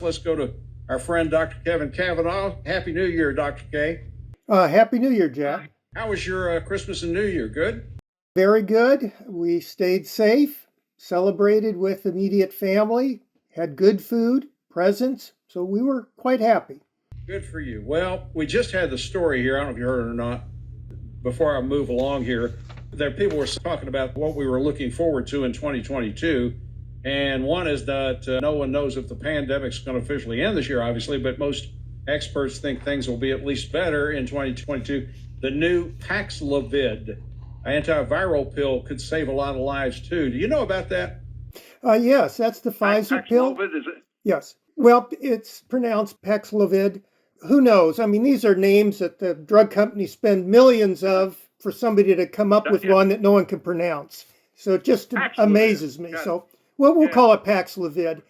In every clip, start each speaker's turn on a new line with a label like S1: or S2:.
S1: Let's go to our friend, Dr. Kevin Kavanagh. Happy New Year, Dr. K.
S2: Happy New Year, Jack.
S1: How was your Christmas and New Year? Good?
S2: Very good. We stayed safe, celebrated with immediate family, had good food, presents, so we were quite happy.
S1: Good for you. Well, we just had the story here. I don't know if you heard it or not. Before I move along here, there people were talking about what we were looking forward to in 2022. And one is that no one knows if the pandemic's going to officially end this year, obviously, but most experts think things will be at least better in 2022. The new Paxlovid antiviral pill could save a lot of lives, too. Do you know about that?
S2: Yes, that's the Pfizer pill.
S1: Paxlovid, is it?
S2: Yes. Well, it's pronounced Paxlovid. Who knows? I mean, these are names that the drug companies spend millions of for somebody to come up with one that no one can pronounce. So it just amazes me. So we'll call it Paxlovid.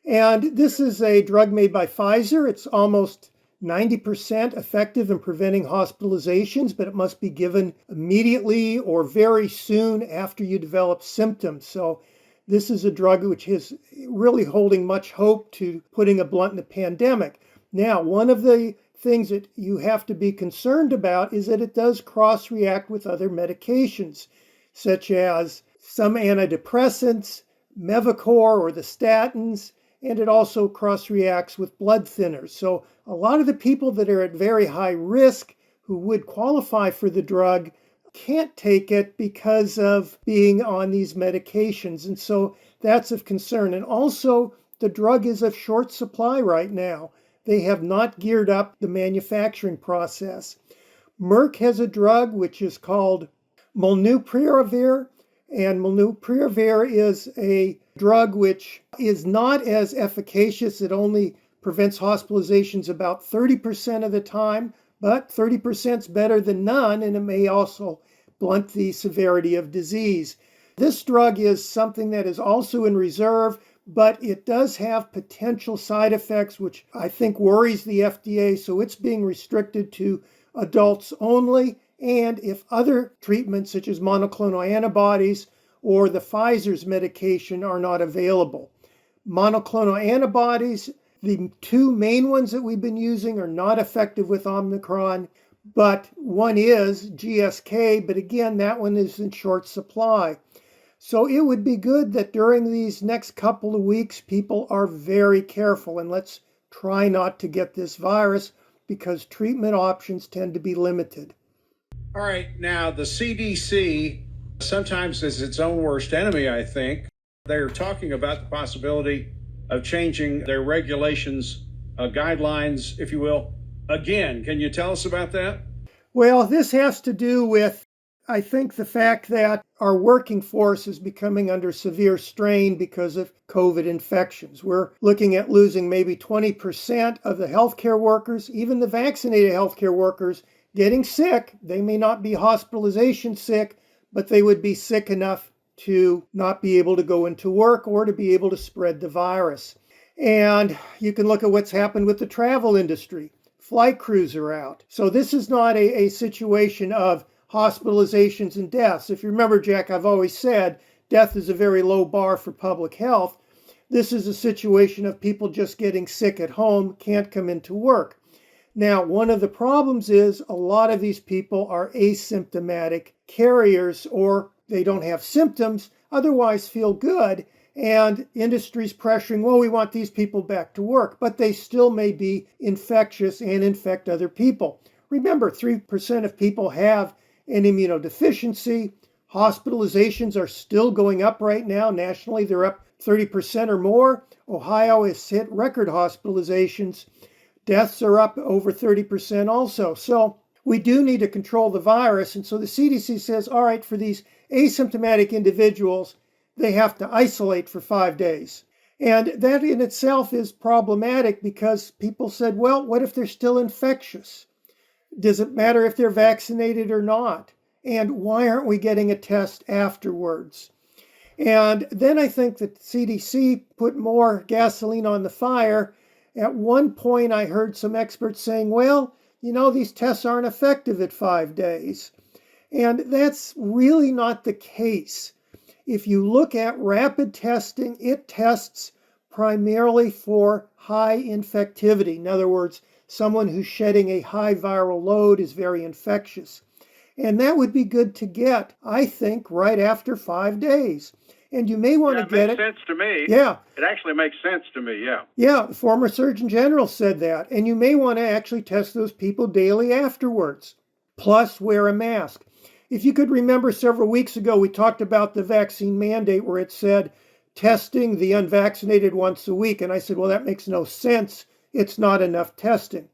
S2: And this is a drug made by Pfizer. It's almost 90% effective in preventing hospitalizations, but it must be given immediately or very soon after you develop symptoms. So this is a drug which is really holding much hope to putting a blunt in the pandemic. Now, one of the things that you have to be concerned about is that it does cross-react with other medications, such as some antidepressants, Mevacor or the statins, and it also cross-reacts with blood thinners. So a lot of the people that are at very high risk who would qualify for the drug can't take it because of being on these medications. And so that's of concern. And also, the drug is of short supply right now. They have not geared up the manufacturing process. Merck has a drug which is called Molnupiravir. And Molnupiravir is a drug which is not as efficacious. It only prevents hospitalizations about 30% of the time, but 30% is better than none, and it may also blunt the severity of disease. This drug is something that is also in reserve, but it does have potential side effects, which I think worries the FDA, so it's being restricted to adults only. And if other treatments such as monoclonal antibodies or the Pfizer's medication are not available. Monoclonal antibodies, the two main ones that we've been using, are not effective with Omicron, but one is GSK, but again, that one is in short supply. So it would be good that during these next couple of weeks, people are very careful, and let's try not to get this virus because treatment options tend to be limited.
S1: All right, now the CDC sometimes is its own worst enemy, I think. They're talking about the possibility of changing their regulations, guidelines, if you will. Again, can you tell us about that?
S2: Well, this has to do with, I think, the fact that our working force is becoming under severe strain because of COVID infections. We're looking at losing maybe 20% of the healthcare workers, even the vaccinated healthcare workers, getting sick. They may not be hospitalization sick, but they would be sick enough to not be able to go into work or to be able to spread the virus. And you can look at what's happened with the travel industry. Flight crews are out. So this is not a situation of hospitalizations and deaths. If you remember, Jack, I've always said death is a very low bar for public health. This is a situation of people just getting sick at home, can't come into work. Now, one of the problems is a lot of these people are asymptomatic carriers, or they don't have symptoms, otherwise feel good, and industry's pressuring, well, we want these people back to work, but they still may be infectious and infect other people. Remember, 3% of people have an immunodeficiency. Hospitalizations are still going up right now. Nationally, they're up 30% or more. Ohio has hit record hospitalizations. Deaths are up over 30% also. So we do need to control the virus. And so the CDC says, all right, for these asymptomatic individuals, they have to isolate for 5 days. And that in itself is problematic because people said, well, what if they're still infectious? Does it matter if they're vaccinated or not? And why aren't we getting a test afterwards? And then I think that CDC put more gasoline on the fire. At one point, I heard some experts saying, well, these tests aren't effective at 5 days. And that's really not the case. If you look at rapid testing, it tests primarily for high infectivity. In other words, someone who's shedding a high viral load is very infectious. And that would be good to get, I think, right after 5 days. And you may want to get it.
S1: It makes sense to me.
S2: Yeah.
S1: It actually makes sense to me, yeah.
S2: Yeah, the former Surgeon General said that. And you may want to actually test those people daily afterwards. Plus, wear a mask. If you could remember several weeks ago, we talked about the vaccine mandate where it said testing the unvaccinated once a week. And I said, well, that makes no sense. It's not enough testing.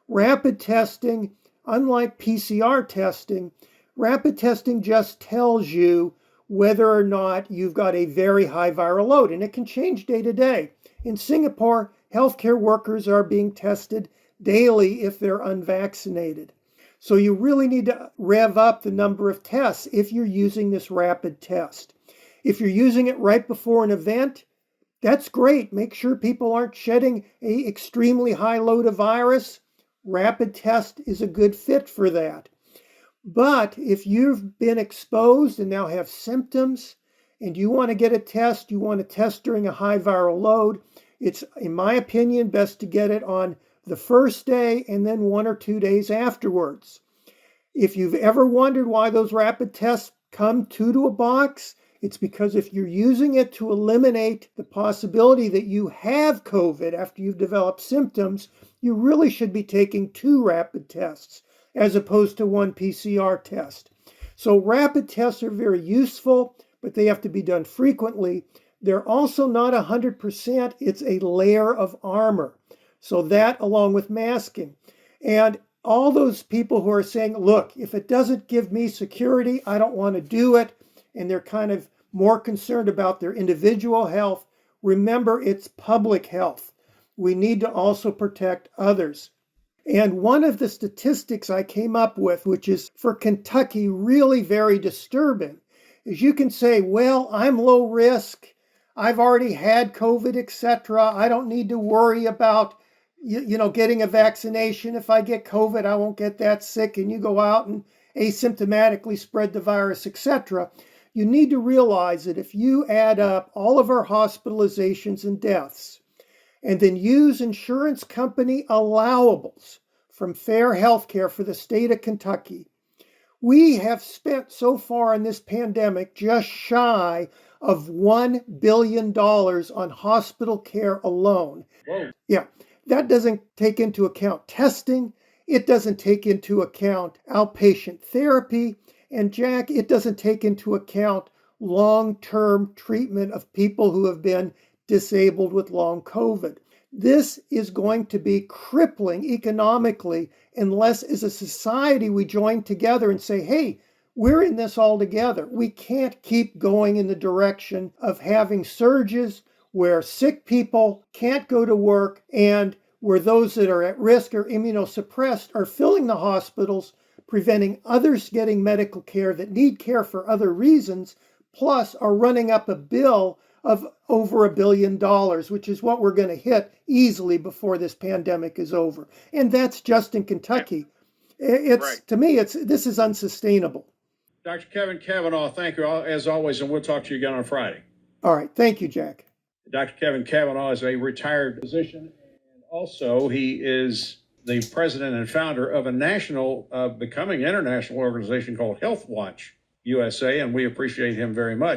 S2: Rapid testing, unlike PCR testing, rapid testing just tells you whether or not you've got a very high viral load, and it can change day to day. In Singapore, healthcare workers are being tested daily if they're unvaccinated. So you really need to rev up the number of tests if you're using this rapid test. If you're using it right before an event, that's great. Make sure people aren't shedding an extremely high load of virus. Rapid test is a good fit for that. But if you've been exposed and now have symptoms and you want to get a test, you want to test during a high viral load, it's, in my opinion, best to get it on the first day and then 1 or 2 days afterwards. If you've ever wondered why those rapid tests come two to a box, it's because if you're using it to eliminate the possibility that you have COVID after you've developed symptoms, you really should be taking 2 rapid tests as opposed to 1 PCR test. So rapid tests are very useful, but they have to be done frequently. They're also not 100%. It's a layer of armor. So that along with masking. And all those people who are saying, look, if it doesn't give me security, I don't want to do it, and they're kind of more concerned about their individual health, remember it's public health. We need to also protect others. And one of the statistics I came up with, which is for Kentucky really very disturbing, is you can say, well, I'm low risk, I've already had COVID, etc. I don't need to worry about getting a vaccination. If I get COVID, I won't get that sick, and you go out and asymptomatically spread the virus, etc. You need to realize that if you add up all of our hospitalizations and deaths, and then use insurance company allowables from Fair Healthcare for the state of Kentucky, we have spent so far in this pandemic just shy of $1 billion on hospital care alone.
S1: Whoa.
S2: Yeah, that doesn't take into account testing. It doesn't take into account outpatient therapy. And Jack, it doesn't take into account long-term treatment of people who have been disabled with long COVID. This is going to be crippling economically unless as a society we join together and say, hey, we're in this all together. We can't keep going in the direction of having surges where sick people can't go to work and where those that are at risk or immunosuppressed are filling the hospitals, preventing others getting medical care that need care for other reasons, plus are running up a bill of over $1 billion, which is what we're going to hit easily before this pandemic is over. And that's just in Kentucky. It's right. To me, this is unsustainable.
S1: Dr. Kevin Kavanagh, thank you as always, and we'll talk to you again on Friday.
S2: All right. Thank you, Jack.
S1: Dr. Kevin Kavanagh is a retired physician, and also he is the president and founder of a national, becoming international organization called Health Watch USA, and we appreciate him very much.